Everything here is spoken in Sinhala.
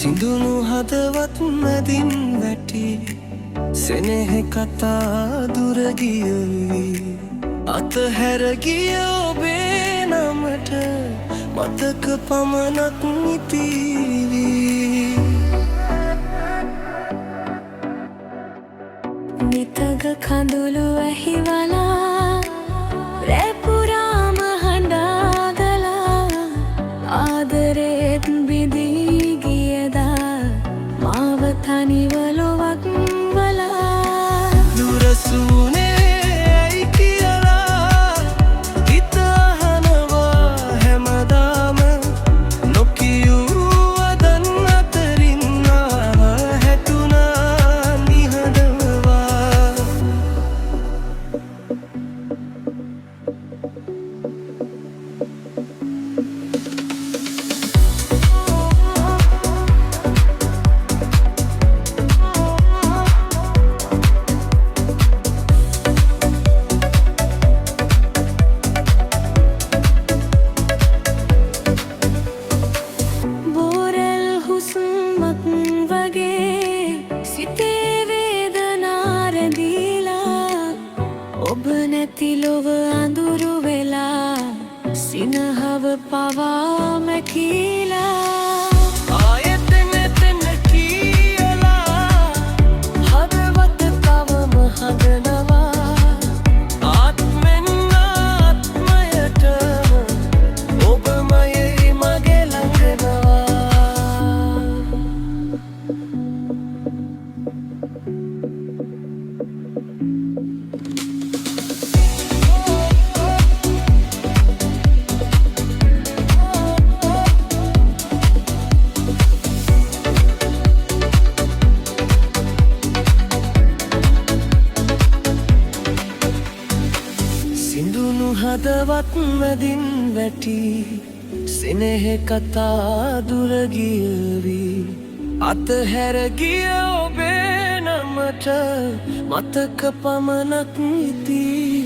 සිඳුණු හදවත් මැදින් වැටි සෙනෙහ කතා දුර ගියවි අතහැර ගිය ඔබේ නමට මතක පමණක් ඉතිරි නිතග කඳුළු ඇහිවලා රැපුරාම හඬාගලා ආදරේත් බිදී ගියදා මාව තනිව ලොවක් වලා දුරසුනේ ඇයි කියලා හිත අහනවා හැමදාම නොකියූ වදන් අතරින් ආව හැටුණා නිහඬවා ඔබ නැති ලොව අඳුරු වෙලා සිනහව පවා මැකිලා ආයෙත් මෙතන කියලා හදවත තවම හදනවා ආත්මෙන් ආත්මයටම ඔබමයි මගේ ළඟනවා සිඳුණු හදවත් මැදින් වැටි සෙනෙහ කතා දුර ගියවි අතහැර ගිය ඔබේ නමට මතක පමණක් ඉතිරි